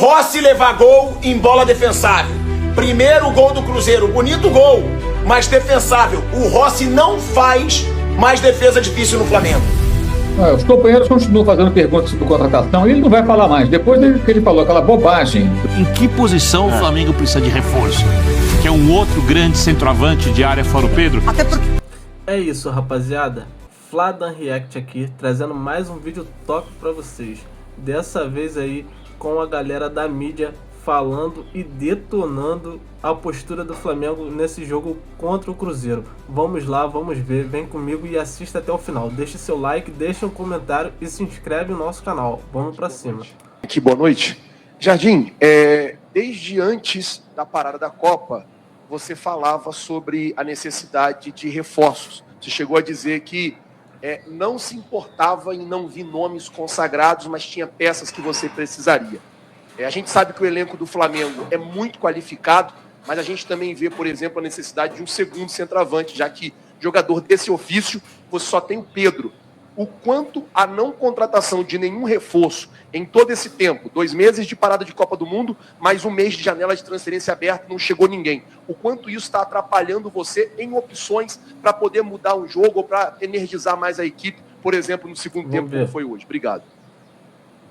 Rossi levar gol em bola defensável. Primeiro gol do Cruzeiro, bonito gol, mas defensável. O Rossi não faz mais defesa difícil no Flamengo. Os companheiros continuam fazendo perguntas sobre contratação e ele não vai falar mais. Depois que ele falou aquela bobagem. Em que posição o Flamengo precisa de reforço? Que é um outro grande centroavante de área fora o Pedro? Até porque... É isso, rapaziada. Fladan React aqui, trazendo mais um vídeo top pra vocês. Dessa vez aí com a galera da mídia falando e detonando a postura do Flamengo nesse jogo contra o Cruzeiro. Vamos lá, vamos ver, vem comigo e assista até o final. Deixe seu like, deixe um comentário e se inscreve no nosso canal. Vamos pra cima. Aqui, boa noite. Jardim, desde antes da parada da Copa, você falava sobre a necessidade de reforços. Você chegou a dizer que não se importava em não vir nomes consagrados, mas tinha peças que você precisaria. A gente sabe que o elenco do Flamengo é muito qualificado, mas a gente também vê, por exemplo, a necessidade de um segundo centroavante, já que jogador desse ofício, você só tem o Pedro. O quanto a não contratação de nenhum reforço em todo esse tempo, 2 meses de parada de Copa do Mundo, mais 1 mês de janela de transferência aberta, não chegou ninguém. O quanto isso está atrapalhando você em opções para poder mudar um jogo ou para energizar mais a equipe, por exemplo, no segundo tempo, como foi hoje. Obrigado.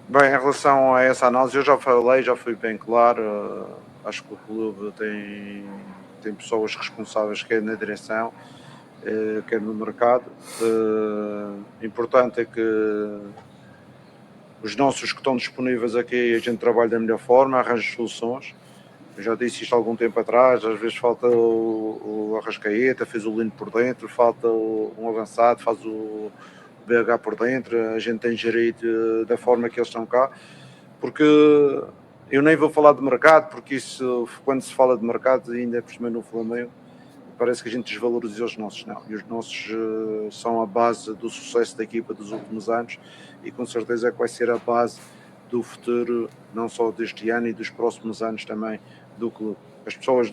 Bem, em relação a essa análise, eu já falei, já fui bem claro. Acho que o clube tem pessoas responsáveis, quer na direção, quer no mercado. Importante é que os nossos que estão disponíveis aqui, a gente trabalha da melhor forma, arranja soluções. Eu já disse isto há algum tempo atrás, às vezes falta o Arrascaeta, fez o Lino por dentro, falta um avançado, faz o BH por dentro, a gente tem gerido da forma que eles estão cá, porque eu nem vou falar de mercado, porque isso, quando se fala de mercado, ainda por cima no Flamengo, parece que a gente desvaloriza os nossos, não. E os nossos são a base do sucesso da equipa dos últimos anos e com certeza que vai ser a base do futuro, não só deste ano e dos próximos anos também do clube. As pessoas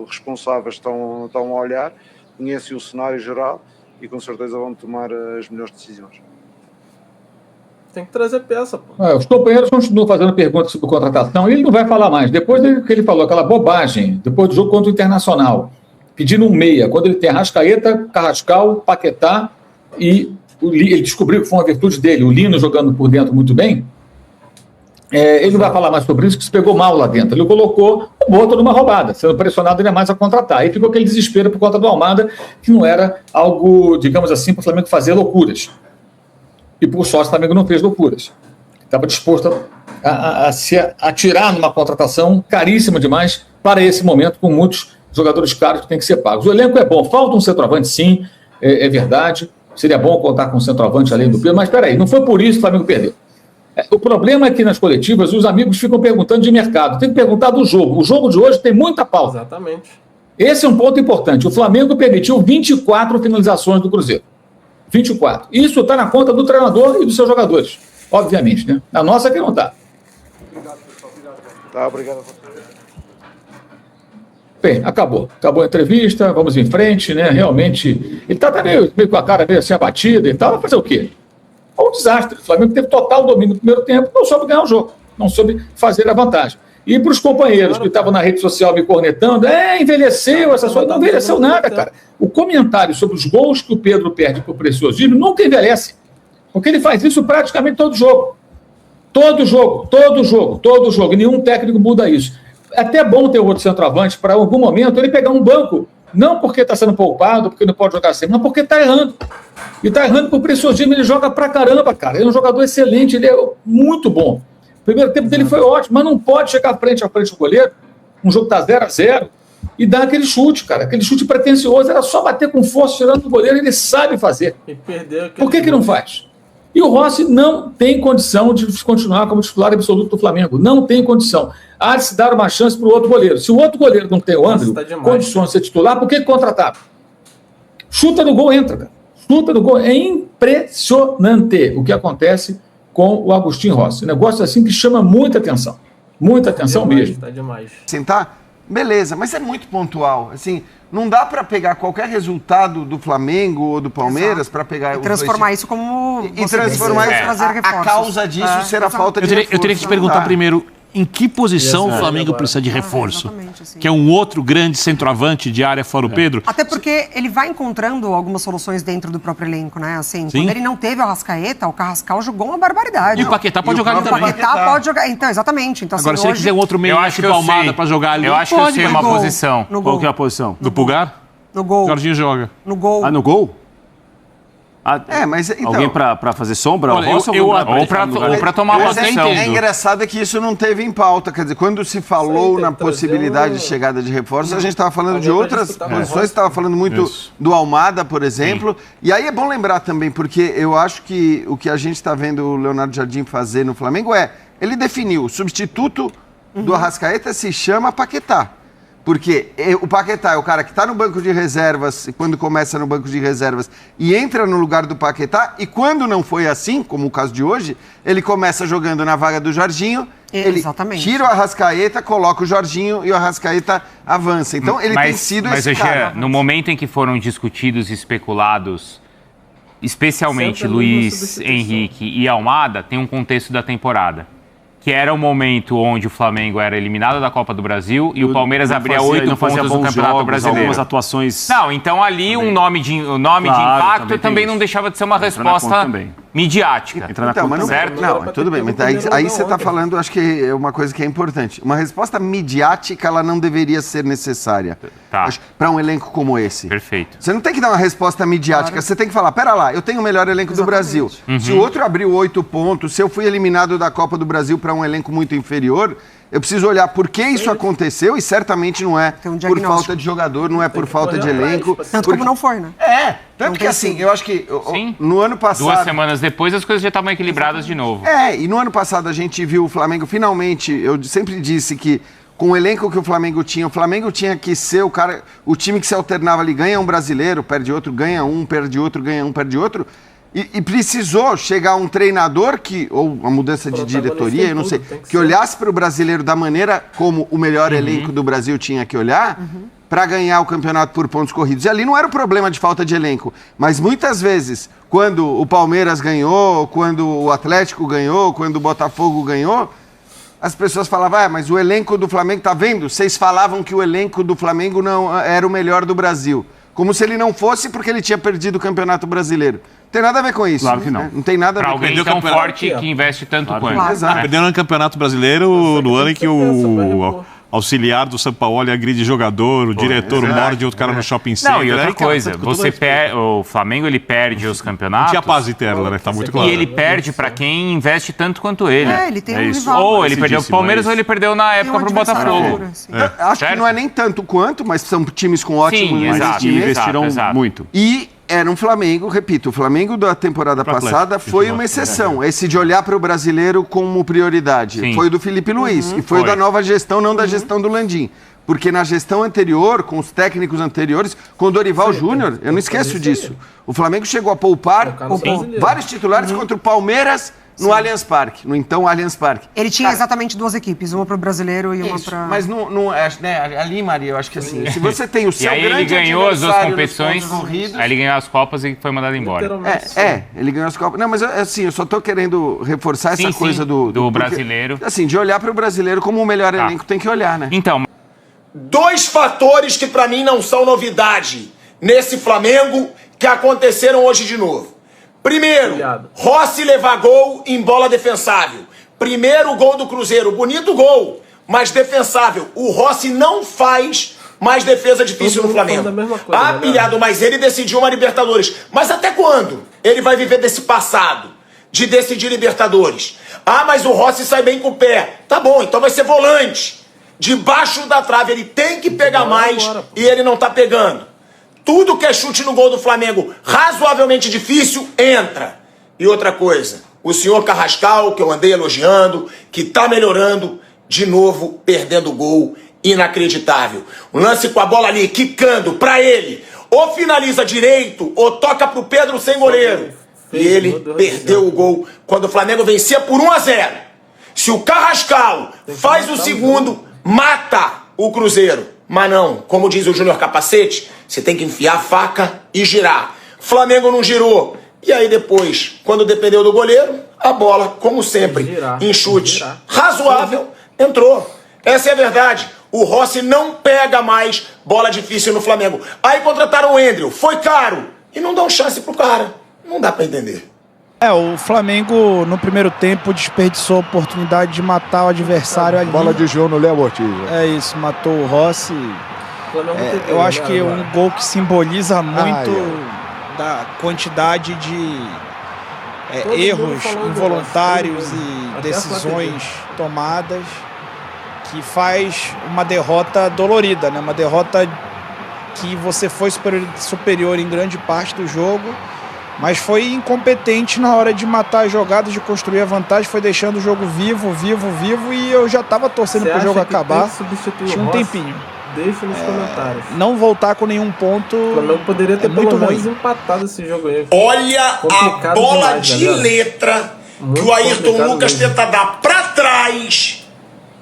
responsáveis estão a olhar, conhecem o cenário geral e com certeza vão tomar as melhores decisões. Tem que trazer peça, pô. Os companheiros continuam fazendo perguntas sobre contratação e ele não vai falar mais. Depois que ele falou aquela bobagem, depois do jogo contra o Internacional, pedindo um meia, quando ele tem Arrascaeta, Carrascal, Paquetá e ele descobriu que foi uma virtude dele, o Lino jogando por dentro muito bem, ele não vai falar mais sobre isso, que se pegou mal lá dentro. Ele colocou o Boto numa roubada, sendo pressionado ainda mais a contratar. Aí ficou aquele desespero por conta do Almada, que não era algo, digamos assim, para o Flamengo fazer loucuras. E por sorte o Flamengo não fez loucuras. Estava disposto a se atirar numa contratação caríssima demais para esse momento, com muitos jogadores caros que têm que ser pagos. O elenco é bom, falta um centroavante sim, é verdade. Seria bom contar com um centroavante além do Pedro, mas espera aí, não foi por isso que o Flamengo perdeu. O problema é que nas coletivas os amigos ficam perguntando de mercado, tem que perguntar do jogo. O jogo de hoje tem muita pausa. Exatamente. Esse é um ponto importante. O Flamengo permitiu 24 finalizações do Cruzeiro. 24. Isso está na conta do treinador e dos seus jogadores, obviamente, né? A nossa é que não está. Obrigado, pessoal. Tá, obrigado a você. Bem, acabou a entrevista, vamos em frente, né? Realmente, ele está meio com a cara meio assim abatida e tal, vai fazer o quê? É um desastre. O Flamengo teve total domínio no primeiro tempo, não soube ganhar o jogo, não soube fazer a vantagem. E para os companheiros que estavam na rede social me cornetando, envelheceu essa sua. Não envelheceu nada, cara. O comentário sobre os gols que o Pedro perde por preciosismo nunca envelhece. Porque ele faz isso praticamente todo jogo. Todo jogo. E nenhum técnico muda isso. É até bom ter outro centroavante para, em algum momento, ele pegar um banco. Não porque está sendo poupado, porque não pode jogar sempre, mas porque está errando. E está errando por preciosismo. Ele joga pra caramba, cara. Ele é um jogador excelente, ele é muito bom. O primeiro tempo dele foi ótimo, mas não pode chegar frente a frente do goleiro. Um jogo está 0-0 e dar aquele chute, cara. Aquele chute pretencioso. Era só bater com força tirando do goleiro, ele sabe fazer. E perdeu. Por que não faz? E o Rossi não tem condição de continuar como titular absoluto do Flamengo. Não tem condição. Há de se dar uma chance para o outro goleiro. Se o outro goleiro não tem o André, condições de ser titular, por que contratar? Chuta no gol, entra, cara. Chuta no gol. É impressionante o que acontece com o Agostinho Rossi. Um negócio assim que chama muita atenção. Muita atenção mesmo. Tá demais. Sentar? Beleza, mas é muito pontual. Assim, não dá para pegar qualquer resultado do Flamengo ou do Palmeiras para pegar... E transformar isso como... E transformar isso, trazer reforços. A causa disso ser a falta de reforços. Eu teria que te perguntar primeiro, Em que posição o Flamengo agora precisa de reforço? exatamente, assim. Que é um outro grande centroavante de área fora o Pedro? Até porque ele vai encontrando algumas soluções dentro do próprio elenco, né? Assim, Sim. quando ele não teve o Arrascaeta, o Carrascal jogou uma barbaridade. E o Paquetá pode jogar ali O também. Paquetá pode jogar. Então, exatamente. Então, Agora, assim, se ele hoje... quiser um outro meio tipo Almada pra jogar ali, Eu acho que eu sei no uma gol. posição. No Qual gol. que é a posição? do Pulgar, No gol. Jorginho joga. No gol. Ah, no gol? Ah, Mas então, alguém pra fazer sombra? Olha, O Rossi eu- alguém Ou pra tomar mas uma posição. é engraçado que isso não teve em pauta. Quer dizer, quando se falou tem na que trazer possibilidade de chegada de reforços, a gente estava falando de Alguém pra outras disputar posições, estava falando muito Isso. do Almada, por exemplo. E aí é bom lembrar também, porque eu acho que o que a gente está vendo o Leonardo Jardim fazer no Flamengo ele definiu, o substituto do Arrascaeta se chama Paquetá. Porque o Paquetá é o cara que está no banco de reservas, quando começa no banco de reservas, e entra no lugar do Paquetá, e quando não foi assim, como o caso de hoje, ele começa jogando na vaga do Jorginho, ele Exatamente. tira o Arrascaeta, coloca o Jorginho e o Arrascaeta avança. Então ele tem sido esse cara. No momento em que foram discutidos e especulados, especialmente Sempre a mesma Luiz substituição. Henrique e Almada, tem um contexto da temporada. Que era o momento onde o Flamengo era eliminado da Copa do Brasil e o Palmeiras abria 8 pontos no bons Campeonato jogos, Brasileiro. algumas atuações. Não, então ali um nome de impacto também também tem não isso. deixava de ser uma Entra na resposta conta também. midiática. Entra na Então, mas conta não, também. certo? não, tudo bem, mas aí você está falando, acho que é uma coisa que é importante. Uma resposta midiática, ela não deveria ser necessária Tá. para um elenco como esse. Perfeito. Você não tem que dar uma resposta midiática, você tem que falar, pera lá, eu tenho o melhor elenco do Brasil. Se o outro abriu 8 pontos, se eu fui eliminado da Copa do Brasil para um elenco muito inferior, eu preciso olhar por que isso aconteceu e certamente não é Tem um por diagnóstico. falta de jogador, não é por falta de olhar atrás, elenco. tipo assim. Tanto porque- como não foi, né? Tanto que assim, eu acho que Sim. no ano passado... 2 semanas depois as coisas já estavam equilibradas de novo. E no ano passado a gente viu o Flamengo finalmente, eu sempre disse que com o elenco que o Flamengo tinha que ser o time que se alternava ali, ganha um brasileiro, perde outro, ganha um, perde outro, ganha um, perde outro. E precisou chegar um treinador ou uma mudança de Protagonista diretoria, em eu não sei, tudo, tem que que ser. olhasse para o brasileiro da maneira como o melhor elenco do Brasil tinha que olhar, para ganhar o campeonato por pontos corridos. E ali não era o problema de falta de elenco, mas muitas vezes, quando o Palmeiras ganhou, quando o Atlético ganhou, quando o Botafogo ganhou, as pessoas falavam, mas o elenco do Flamengo, tá vendo? Vocês falavam que o elenco do Flamengo não era o melhor do Brasil. Como se ele não fosse porque ele tinha perdido o Campeonato Brasileiro. Não tem nada a ver com isso. Claro que não. Né? Não tem nada a Para ver com alguém isso. tão campeonato. forte que investe tanto quanto. Claro. Exato. Perdendo no Campeonato Brasileiro no ano em que o auxiliar do Sampaoli agride jogador, o diretor morde outro cara no shopping center. Não, e outra Aí, cara, coisa, com todo você respeito. o Flamengo ele perde os Não campeonatos tinha paz interna, né? Tá muito claro. e ele perde para quem investe tanto quanto ele. Ele tem um isso. rival. Ou ele perdeu pro Parecidíssimo, Palmeiras é ou ele perdeu na Tem época um pro adversário Botafogo. duro, assim. Acho Certo? que não é nem tanto quanto, mas são times com ótimo Sim, exato. E investimento. investiram exato. muito. E era um Flamengo, repito, o Flamengo da temporada Pro passada Atlético, foi titular. uma exceção. Esse de olhar para o brasileiro como prioridade. Sim. Foi o do Felipe Luiz. E foi Foi. da nova gestão, não da gestão do Landim. Porque na gestão anterior, com os técnicos anteriores, com o Dorival Júnior, eu não esqueço disso. O Flamengo chegou a poupar Colocar no brasileiro. vários titulares contra o Palmeiras no Allianz Parque, no então Allianz Parque. Ele tinha exatamente 2 equipes, uma pro brasileiro e uma Isso, pra... mas ali, Maria, eu acho que assim, se você tem o E seu aí ele grande ganhou as duas adversário nos competições, pontos corridos, aí ele ganhou as Copas e foi mandado embora. Literalmente. ele ganhou as Copas. Não, mas assim, eu só tô querendo reforçar essa Sim, coisa sim, do do porque, brasileiro. assim, de olhar para o brasileiro como o melhor Tá. elenco tem que olhar, né? Então, 2 fatores que pra mim não são novidade nesse Flamengo que aconteceram hoje de novo. Primeiro, Obrigado. Rossi levar gol em bola defensável. Primeiro gol do Cruzeiro, bonito gol, mas defensável. O Rossi não faz mais defesa difícil Todo no mundo falando Flamengo. da mesma coisa, Ah, né? pilhado, mas ele decidiu uma Libertadores. Mas até quando ele vai viver desse passado de decidir Libertadores? Ah, mas o Rossi sai bem com o pé. Tá bom, então vai ser volante. Debaixo da trave, ele tem que pegar mais agora, pô. e ele não tá pegando. Tudo que é chute no gol do Flamengo razoavelmente difícil, entra. E outra coisa, o senhor Carrascal, que eu andei elogiando, que tá melhorando, de novo perdendo o gol, inacreditável. Um lance com a bola ali, quicando pra ele. Ou finaliza direito, ou toca pro Pedro sem goleiro. E ele perdeu o gol quando o Flamengo vencia por 1-0. Se o Carrascal faz o segundo, mata o Cruzeiro. Mas não, como diz o Júnior Capacete, você tem que enfiar a faca e girar. Flamengo não girou. E aí depois, quando dependeu do goleiro, a bola, como sempre, Girar, em chute girar. razoável, Entrou. Essa é a verdade. O Rossi não pega mais bola difícil no Flamengo. Aí contrataram o Endriel. Foi caro. E não dão chance pro cara. Não dá pra entender. O Flamengo no primeiro tempo desperdiçou a oportunidade de matar o adversário ali. Bola de João no Léo Ortiz. É isso, matou o Rossi. Eu acho que é um gol que simboliza muito da quantidade de erros involuntários e decisões tomadas que faz uma derrota dolorida, né? Uma derrota que você foi superior em grande parte do jogo, mas foi incompetente na hora de matar as jogadas, de construir a vantagem, foi deixando o jogo vivo, e eu já estava torcendo para o jogo acabar. Tinha um tempinho. Deixa nos comentários. Não voltar com nenhum ponto. O Flamengo poderia ter muito pelo ruim. menos empatado esse jogo aí. Olha a bola de letra que o Ayrton Lucas tenta dar para trás,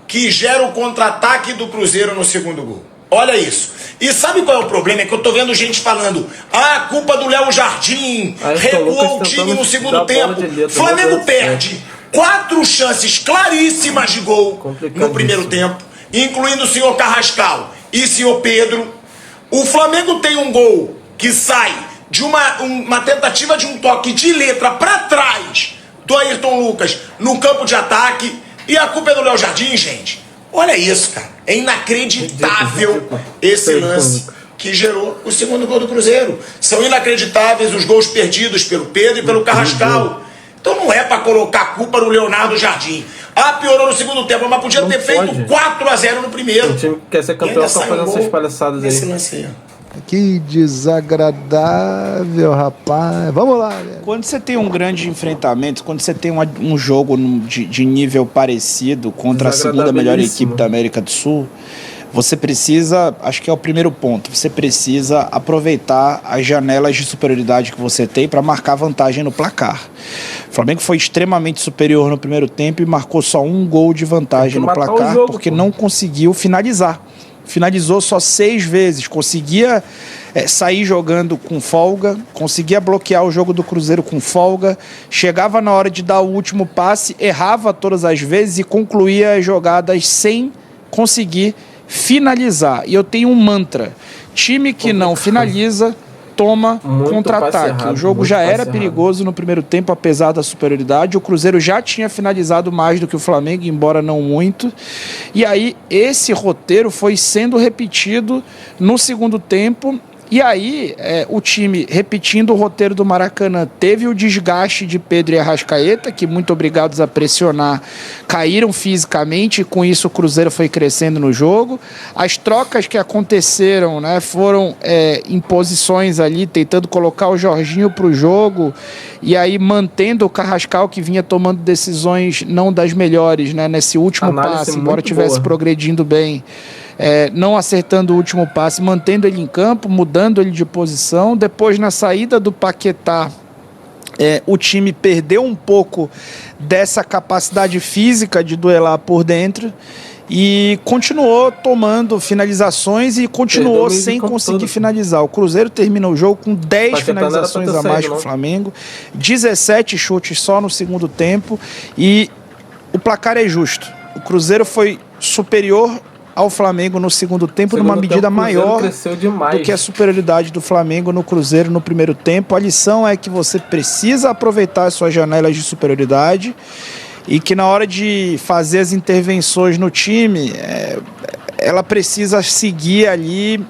que gera o contra-ataque do Cruzeiro no segundo gol. Olha isso. E sabe qual é o problema? É que eu tô vendo gente falando: a culpa do Léo Jardim, recuou o time no segundo tempo. Flamengo perde 4 chances claríssimas de gol no primeiro tempo, incluindo o senhor Carrascal e o senhor Pedro. O Flamengo tem um gol que sai de uma tentativa de um toque de letra para trás do Ayrton Lucas no campo de ataque. E a culpa é do Léo Jardim, gente. Olha isso, cara. É inacreditável esse lance que gerou o segundo gol do Cruzeiro. São inacreditáveis os gols perdidos pelo Pedro e pelo Carrascal. Então não é para colocar a culpa no Leonardo Jardim. Piorou no segundo tempo, mas podia ter feito 4-0 no primeiro. O time que quer ser campeão só fazendo essas palhaçadas aí. Esse lance aí, Que desagradável, rapaz. Vamos lá, velho. Quando você tem um grande enfrentamento, quando você tem um jogo de nível parecido contra a segunda melhor equipe da América do Sul, você precisa, acho que é o primeiro ponto, você precisa aproveitar as janelas de superioridade que você tem para marcar vantagem no placar. O Flamengo foi extremamente superior no primeiro tempo e marcou só 1 gol de vantagem no placar porque não conseguiu finalizar. Finalizou só 6 vezes, conseguia sair jogando com folga, conseguia bloquear o jogo do Cruzeiro com folga, chegava na hora de dar o último passe, errava todas as vezes e concluía as jogadas sem conseguir finalizar. E eu tenho um mantra: time que não finaliza toma contra-ataque. O jogo já era perigoso no primeiro tempo, apesar da superioridade. O Cruzeiro já tinha finalizado mais do que o Flamengo, embora não muito. E aí, esse roteiro foi sendo repetido no segundo tempo. E aí, o time, repetindo o roteiro do Maracanã, teve o desgaste de Pedro e Arrascaeta, que, muito obrigados a pressionar, caíram fisicamente, e com isso o Cruzeiro foi crescendo no jogo. As trocas que aconteceram, né, foram em posições ali, tentando colocar o Jorginho para o jogo, e aí mantendo o Carrascal, que vinha tomando decisões não das melhores, né, nesse último passe, embora estivesse progredindo bem. Não acertando o último passe, mantendo ele em campo, mudando ele de posição. Depois, na saída do Paquetá, o time perdeu um pouco dessa capacidade física de duelar por dentro e continuou tomando finalizações e continuou sem conseguir finalizar. O Cruzeiro termina o jogo com 10 finalizações a mais que o Flamengo, 17 chutes só no segundo tempo, e o placar é justo. O Cruzeiro foi superior ao Flamengo no segundo tempo, numa medida maior do que a superioridade do Flamengo no Cruzeiro no primeiro tempo. A lição é que você precisa aproveitar as suas janelas de superioridade e que na hora de fazer as intervenções no time, ela precisa seguir ali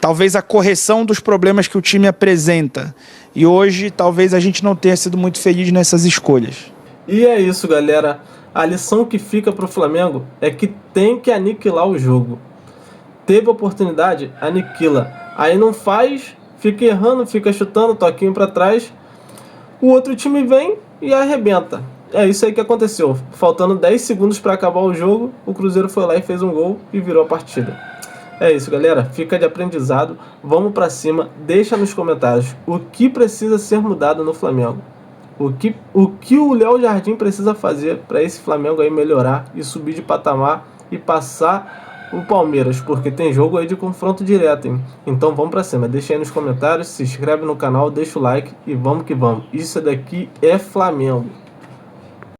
talvez a correção dos problemas que o time apresenta. E hoje talvez a gente não tenha sido muito feliz nessas escolhas. E é isso, galera. A lição que fica para o Flamengo é que tem que aniquilar o jogo. Teve oportunidade, aniquila. Aí não faz, fica errando, fica chutando, toquinho para trás. O outro time vem e arrebenta. É isso aí que aconteceu. Faltando 10 segundos para acabar o jogo, o Cruzeiro foi lá e fez um gol e virou a partida. É isso, galera. Fica de aprendizado. Vamos para cima. Deixa nos comentários o que precisa ser mudado no Flamengo. O que o Léo Jardim precisa fazer para esse Flamengo aí melhorar e subir de patamar e passar o Palmeiras, porque tem jogo aí de confronto direto, hein? Então vamos para cima, deixa aí nos comentários, se inscreve no canal, deixa o like e vamos que vamos. Isso daqui é Flamengo.